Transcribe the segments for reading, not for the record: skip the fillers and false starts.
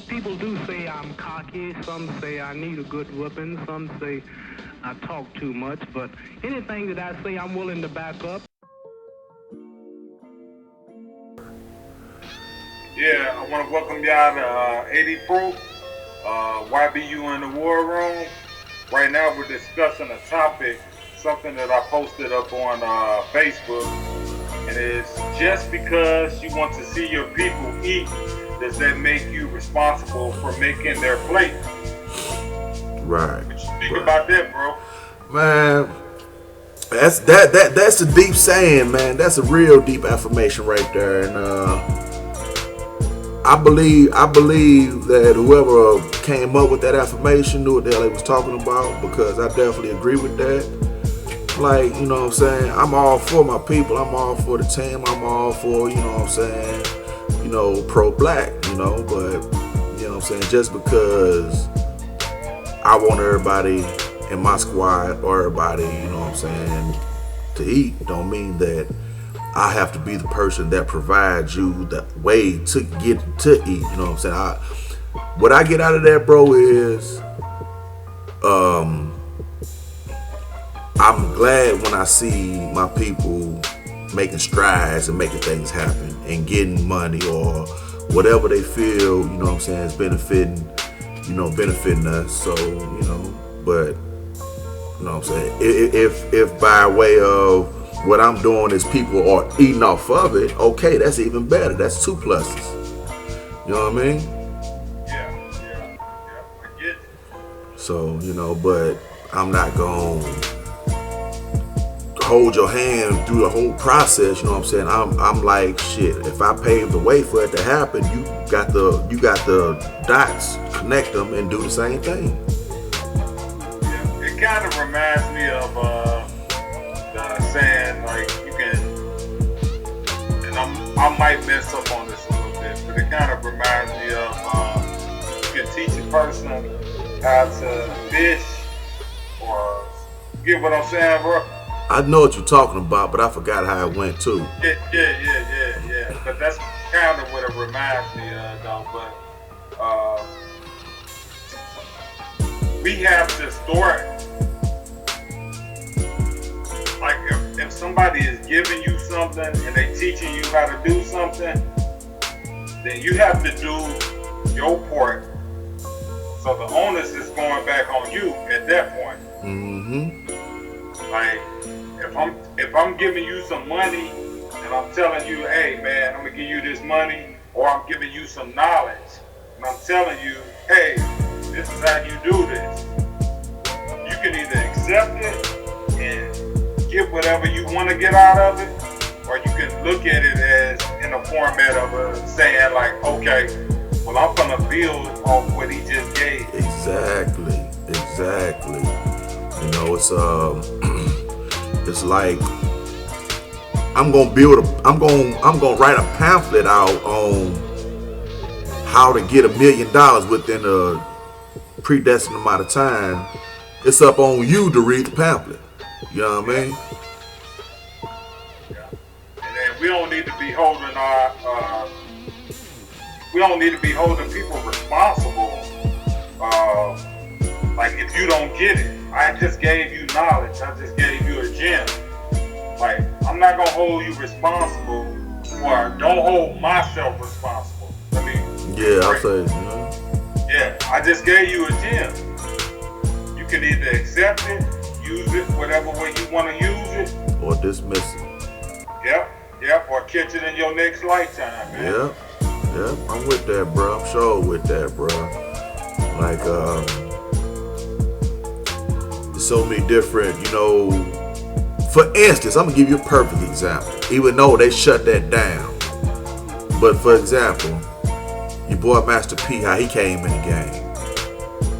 People do say I'm cocky. Some say I need a good whooping. Some say I talk too much. But anything that I say, I'm willing to back up. Yeah, I want to welcome y'all to 80 Proof, YBU in the War Room. Right now we're discussing a topic, something that I posted up on Facebook, and it's just because you want to see your people eat, does that make you responsible for making their plate? Right. What you think Right. about that, bro? Man, that's a deep saying, man. That's a real deep affirmation right there. And I believe that whoever came up with that affirmation knew what the hell they was talking about, because I definitely agree with that. Like, you know what I'm saying? I'm all for my people. I'm all for the team. I'm all for, you know what I'm saying, pro-black, but, you know what I'm saying, just because I want everybody in my squad or everybody, you know what I'm saying, to eat, don't mean that I have to be the person that provides you the way to get to eat. You know what I'm saying? What I get out of that, bro, is I'm glad when I see my people making strides and making things happen and getting money or whatever they feel, you know what I'm saying, is benefiting us. So, but you know what I'm saying? If by way of what I'm doing is people are eating off of it, okay, that's even better. That's two pluses. You know what I mean? Yeah, I get it. So, but I'm not going to hold your hand through the whole process. You know what I'm saying? I'm like, shit, if I pave the way for it to happen, you got the dots, connect them and do the same thing. Yeah, it kind of reminds me of the saying, like, you can, and I might mess up on this a little bit, but it kind of reminds me of you can teach a person how to fish, or you get what I'm saying, bro? I know what you're talking about, but I forgot how it went too. Yeah. But that's kind of what it reminds me of, though. But we have to start, like, if somebody is giving you something and they teaching you how to do something, then you have to do your part. So the onus is going back on you at that point. Like, if I'm giving you some money and I'm telling you, hey man, I'm gonna give you this money, or I'm giving you some knowledge and I'm telling you, hey, this is how you do this. You can either accept it and get whatever you want to get out of it, or you can look at it as in the format of saying like, okay, well, I'm gonna build off what he just gave. Exactly. It's like I'm gonna write a pamphlet out on how to get $1 million within a predestined amount of time. It's up on you to read the pamphlet. You know what I mean? Yeah. And then we don't need to be holding people responsible. Like, if you don't get it, I just gave you knowledge. I just gave you a gem. Like, I'm not gonna hold you responsible, or don't hold myself responsible. Yeah, I'll say. Yeah, I just gave you a gem. You can either accept it, use it whatever way you want to use it, Or dismiss it. Yep, or catch it in your next lifetime, man. Yep, I'm with that, bro. I'm sure with that, bro. Like, there's so many different, for instance, I'm gonna give you a perfect example. Even though they shut that down, but for example, your boy Master P, how he came in the game,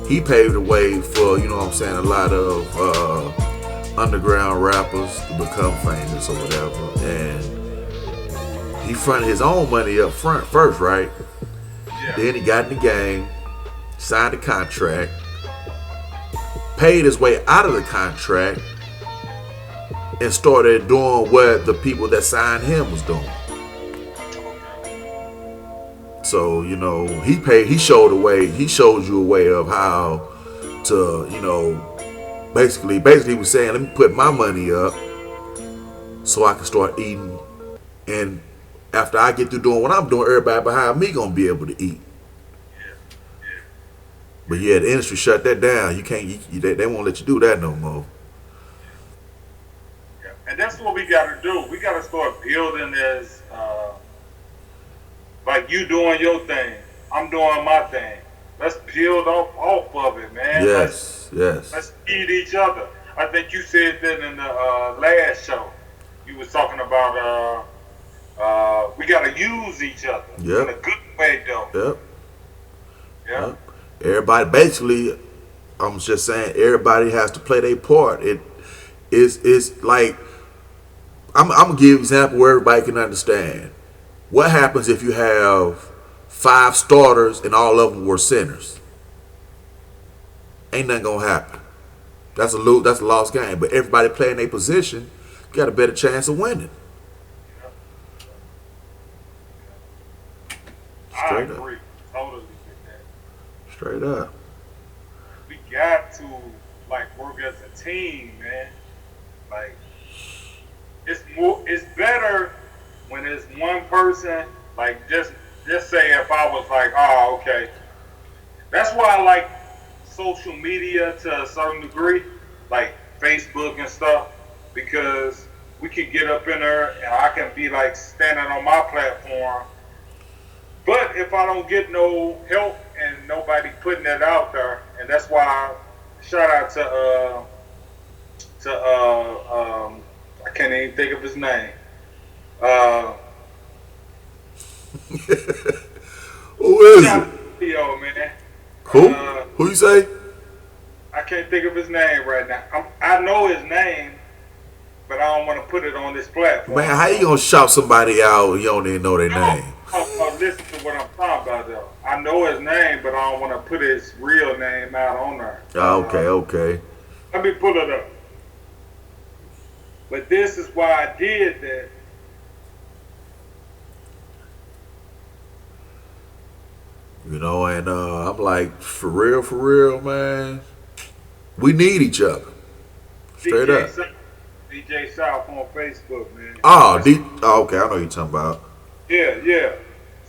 he paved the way for, a lot of underground rappers to become famous or whatever, and he fronted his own money up front first, right? Yeah. Then he got in the game, signed a contract, paid his way out of the contract, and started doing what the people that signed him was doing. So, you know, he showed you a way of how to, you know, basically he was saying, let me put my money up so I can start eating. And after I get through doing what I'm doing, everybody behind me gonna be able to eat. But yeah, the industry shut that down. You can't. They won't let you do that no more. Yeah. And that's what we got to do. We got to start building this, like you doing your thing, I'm doing my thing. Let's build off of it, man. Yes, yes. Let's feed each other. I think you said that in the last show. You was talking about we got to use each other in a good way, though. Yep. Yep. Everybody, basically, I'm just saying, everybody has to play their part. It's like, I'm gonna give you an example where everybody can understand. What happens if you have 5 starters and all of them were centers? Ain't nothing gonna happen. That's a lost game. But everybody playing their position got a better chance of winning. I agree totally with that. Straight up. We got to work as a team, man. Like it's better when it's one person. Like just say if I was like, oh, okay. That's why I like social media to a certain degree, like Facebook and stuff, because we can get up in there and I can be like standing on my platform. But if I don't get no help and nobody putting that out there, and that's why I shout out to I can't even think of his name. Who is it? Yo, man. Who? Who you say? I can't think of his name right now. I know his name, but I don't want to put it on this platform. Man, how you gonna shout somebody out and you don't even know their name? Listen to what I'm talking about, though. I know his name, but I don't want to put his real name out on there. Okay. Let me pull it up. But this is why I did that. You know, and I'm like, for real, man. We need each other. Straight up. DJ South on Facebook, man. Okay, I know you're talking about. Yeah.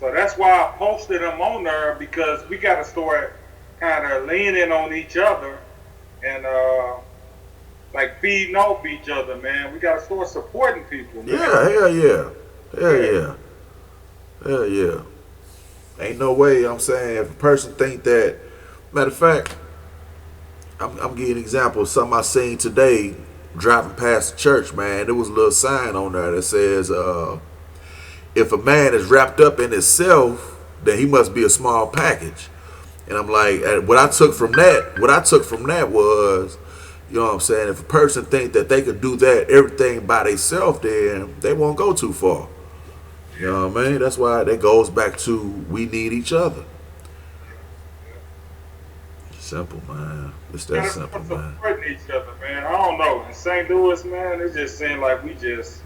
So that's why I posted them on there, because we got to start kind of leaning on each other and feeding off each other, man. We got to start supporting people, man. Yeah, hell yeah. Ain't no way, I'm saying, if a person think that, matter of fact, I'm giving an example of something I seen today driving past the church, man. There was a little sign on there that says, if a man is wrapped up in himself, then he must be a small package. And I'm like, what I took from that was, you know what I'm saying, if a person think that they could do that everything by themselves, then they won't go too far. You know what I mean? That's why that goes back to we need each other. Simple, man. It's that simple, man. Supporting each other, man. I don't know. In St. Louis, man, it just seemed like we just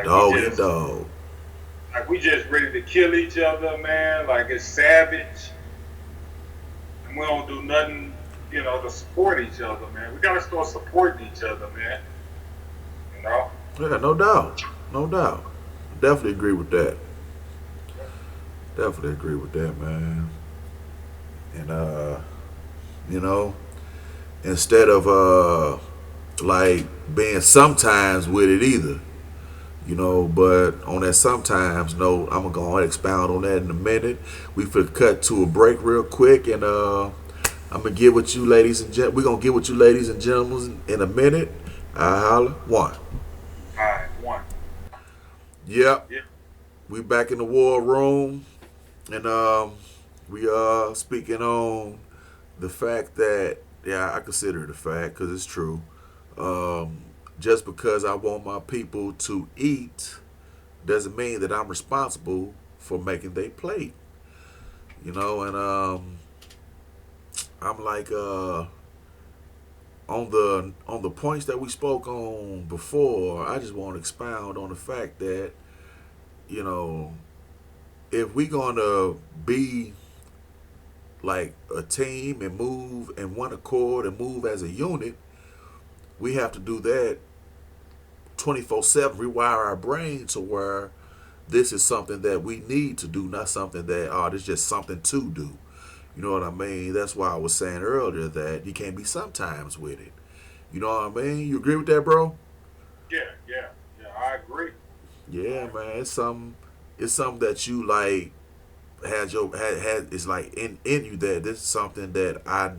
dog. Like we just ready to kill each other, man. Like it's savage. And we don't do nothing, to support each other, man. We gotta start supporting each other, man. You know? Yeah, no doubt. Definitely agree with that. Man. And instead of being sometimes with it either. But on that sometimes note, I'm gonna go on and expound on that in a minute. We could cut to a break real quick, and I'm gonna get with you ladies and we're gonna get with you ladies and gentlemen in a minute. I holla. One. Alright, one. Yep. We back in the war room, and we are speaking on the fact that, I consider it a fact because it's true. Just because I want my people to eat doesn't mean that I'm responsible for making their plate. And I'm like on the points that we spoke on before, I just want to expound on the fact that, if we gonna be like a team and move in one accord and move as a unit, we have to do that 24/7. Rewire our brain to where this is something that we need to do, not something that this is just something to do. You know what I mean? That's why I was saying earlier that you can't be sometimes with it. You know what I mean? You agree with that, bro? Yeah. I agree. Yeah, man. It's something that you like has your had it's like in you that this is something that I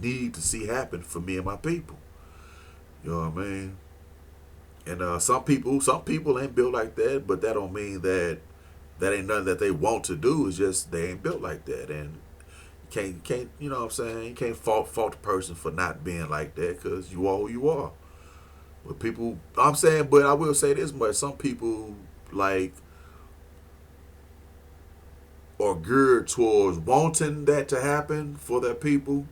need to see happen for me and my people. You know what I mean? And some people ain't built like that, but that don't mean that ain't nothing that they want to do. It's just they ain't built like that, and you can't you know what I'm saying? You can't fault the person for not being like that because you are who you are. But people, I'm saying, but I will say this much: some people like are geared towards wanting that to happen for their people,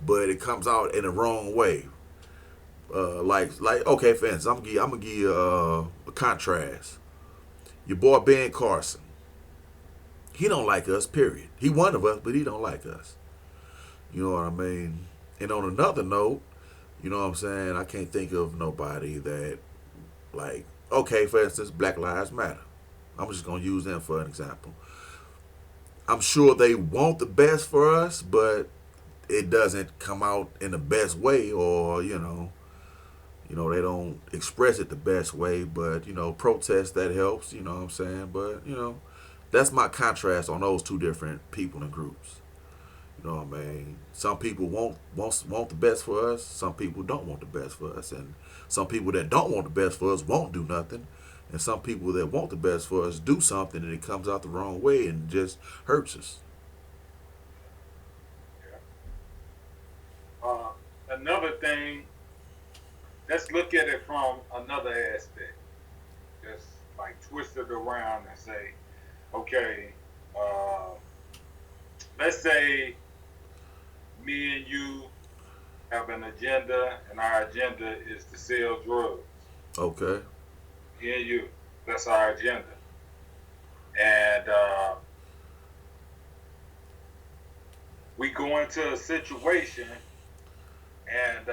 but it comes out in the wrong way. Like okay, for instance, I'm gonna give you a contrast. Your boy Ben Carson, he don't like us. Period. He one of us, but he don't like us. You know what I mean? And on another note, you know what I'm saying? I can't think of nobody that like okay, for instance, Black Lives Matter. I'm just gonna use them for an example. I'm sure they want the best for us, but it doesn't come out in the best way, or they don't express it the best way. But protest that helps. You know what I'm saying? But that's my contrast on those two different people and groups. You know what I mean? Some people want the best for us. Some people don't want the best for us, and some people that don't want the best for us won't do nothing. And some people that want the best for us do something, and it comes out the wrong way and just hurts us. Another thing, let's look at it from another aspect. Just like twist it around and say, okay, uh, let's say me and you have an agenda, and our agenda is to sell drugs. Okay. Me and you, that's our agenda. And we go into a situation, and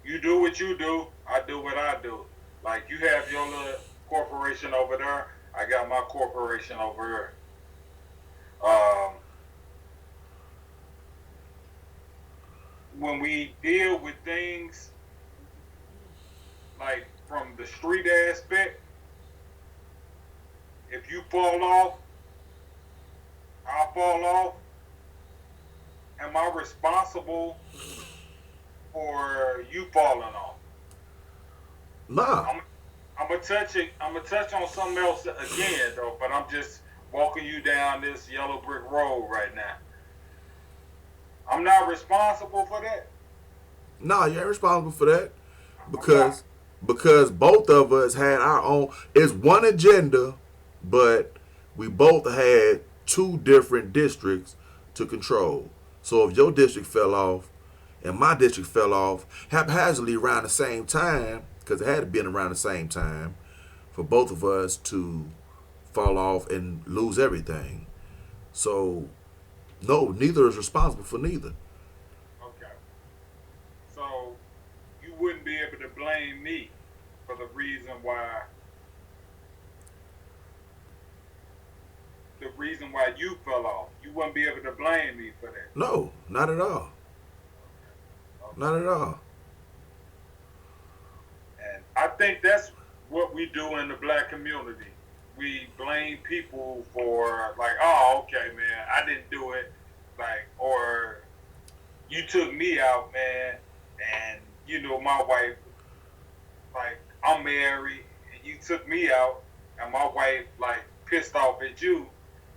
you do what you do, I do what I do. Like you have your little corporation over there, I got my corporation over here. When we deal with things like from the street aspect, if you fall off, I'll fall off. Am I responsible for you falling off? Nah. I'm gonna touch it. I'm gonna touch on something else again, though. But I'm just walking you down this yellow brick road right now. I'm not responsible for that. Nah, you ain't responsible for that because both of us had our own. It's one agenda, but we both had two different districts to control. So if your district fell off and my district fell off haphazardly around the same time, because it had to be around the same time for both of us to fall off and lose everything. So no, neither is responsible for neither. Okay. So you wouldn't be able to blame me for the reason why you fell off. You wouldn't be able to blame me for that. No, not at all. Okay. Not at all. And I think that's what we do in the black community. We blame people for like, oh, okay, man, I didn't do it, like, or you took me out, man, and my wife, like, I'm married, and you took me out, and my wife like pissed off at you.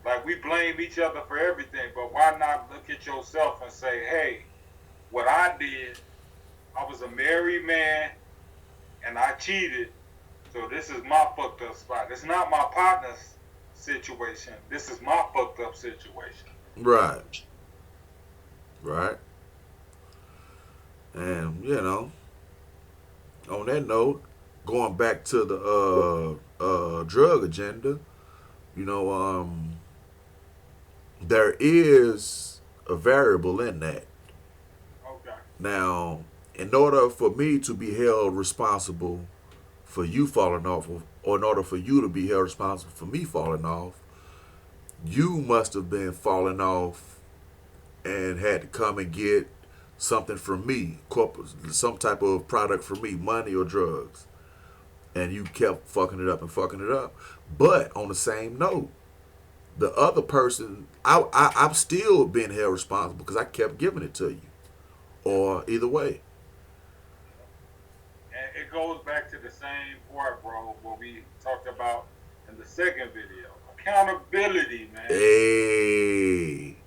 Like we blame each other for everything, but why not look at yourself and say, hey, what I did, I was a married man, and I cheated. So this is my fucked up spot. It's not my partner's situation. This is my fucked up situation. Right. Right. And on that note, going back to the drug agenda, you know, there is a variable in that. Okay. Now, in order for me to be held responsible for you falling off, or in order for you to be held responsible for me falling off, you must have been falling off and had to come and get something from me, some type of product from me, money or drugs, and you kept fucking it up and fucking it up. But on the same note, the other person, I'm still being held responsible because I kept giving it to you, or either way. And it goes back to the same part, bro, what we talked about in the second video. Accountability, man. Hey.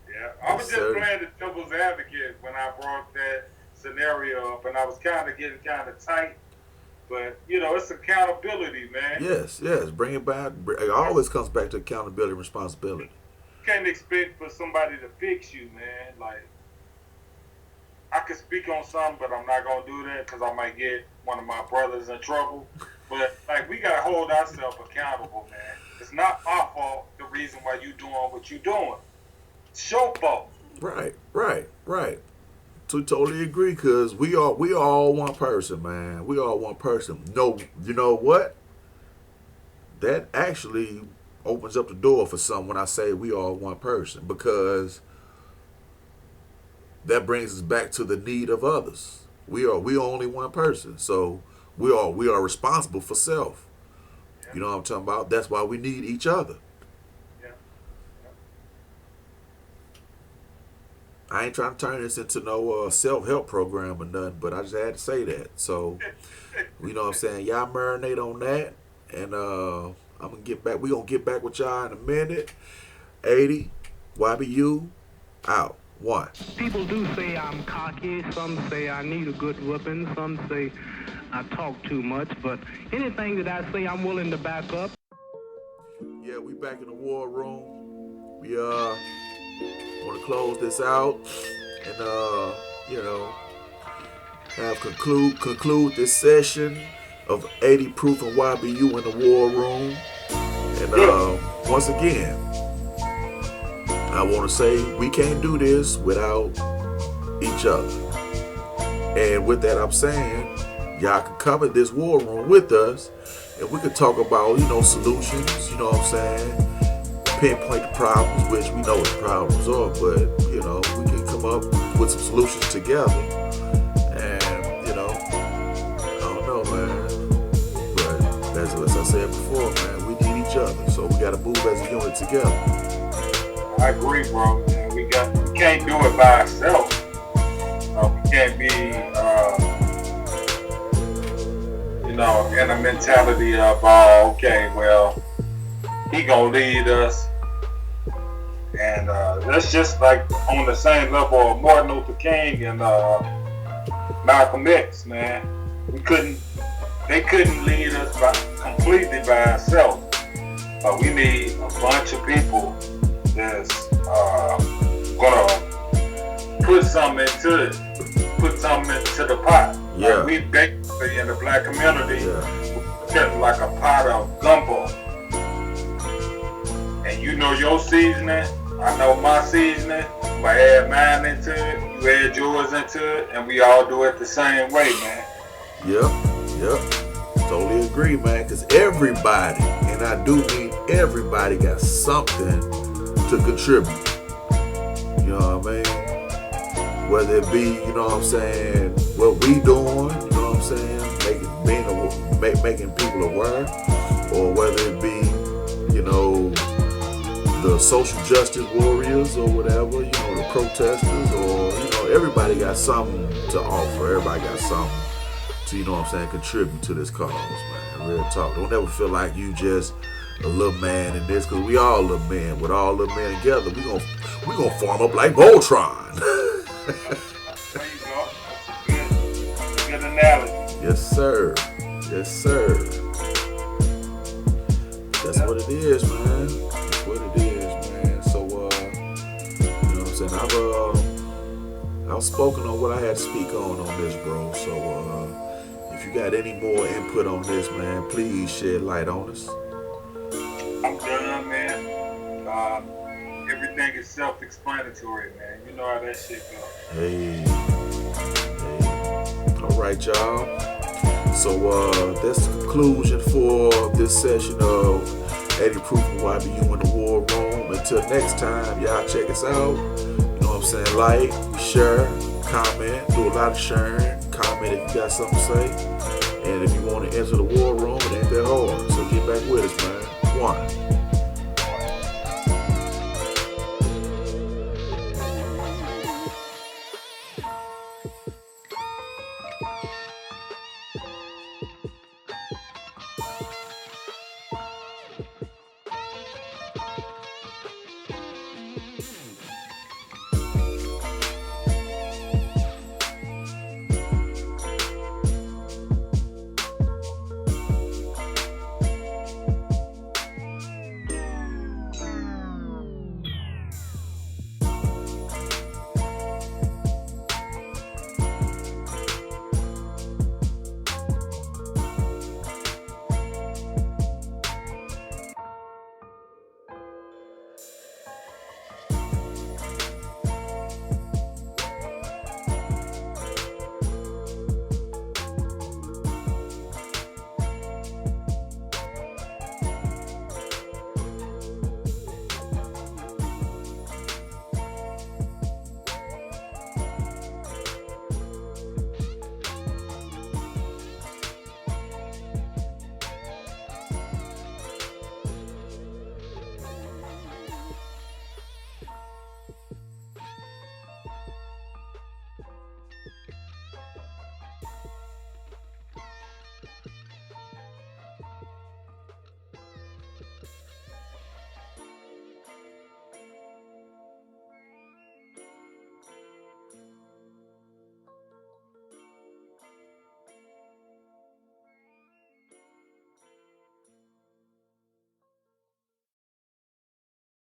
Yeah, I was Yes, just sir. playing the devil's advocate when I brought that scenario up, and I was kind of getting kind of tight. But, you know, it's accountability, man. Yes, bring it back. It always comes back to accountability and responsibility. You can't expect for somebody to fix you, man. Like, I could speak on something, but I'm not going to do that because I might get one of my brothers in trouble. But, like, we got to hold ourselves accountable, man. It's not my fault, the reason why you doing what you doing. It's your fault. Right. To totally agree, because we are all one person, man. We all one person. No, you know what? That actually opens up the door for some when I say we are one person, because that brings us back to the need of others. We are only one person, so we are responsible for self. Yeah. You know what I'm talking about? That's why we need each other. Yeah. I ain't trying to turn this into no self-help program or nothing, but I just had to say that. So, you know what I'm saying? Y'all marinate on that, and I'm gonna get back. We gonna get back with y'all in a minute. 80 YBU out. 1. People do say I'm cocky. Some say I need a good whooping. Some say I talk too much. But anything that I say, I'm willing to back up. Yeah, we back in the war room. We want to close this out and you know, have conclude this session of 80 Proof and YBU in the war room. And once again, I want to say we can't do this without each other. And with that, I'm saying y'all can come in this war room with us, and we could talk about, you know, solutions. You know what I'm saying? Pinpoint the problems, which we know what the problems are, but you know, we can come up with some solutions together. And you know, I don't know, man, but as I said before, man, we need each other, so we got to move as a unit together. I agree, bro. We can't do it by ourselves. We can't be, you know, in a mentality of, okay, well, he gonna lead us. And that's just like on the same level of Martin Luther King and Malcolm X, man. They couldn't lead us completely by ourselves. We need a bunch of people that's gonna put something into the pot. Yeah. Like we basically in the black community, Yeah. we're like a pot of gumbo. And you know your seasoning, I know my seasoning. I'm gonna add mine into it, you add yours into it, and we all do it the same way, man. Yep. Totally agree, man, because everybody, and I do mean everybody, got something to contribute. You know what I mean? Whether it be, you know what I'm saying, what we doing, you know what I'm saying, making people aware, or whether it be, you know, the social justice warriors or whatever, you know, the protesters, or, you know, everybody got something to offer. Everybody got something to, you know what I'm saying, contribute to this cause, man. Real talk. Don't ever feel like you just a little man in this, because we all little men. With all little men together, we gonna form up like Voltron. There you go. That's a good analogy. Yes, sir. That's what it is, man. That's what it is, man. So, you know what I'm saying? I've spoken on what I had to speak on this, bro. So, if you you got any more input on this, man, please shed light on us. I'm done, man. Everything is self-explanatory, man. You know how that shit goes. Hey. All right, y'all. So that's the conclusion for this session of Eddie Proof and YBU in the War Room. Until next time, y'all check us out. You know what I'm saying? Like, share, comment, do a lot of sharing. Comment if you got something to say. And if you want to enter the War Room, it ain't that hard. So get back with us, man. One.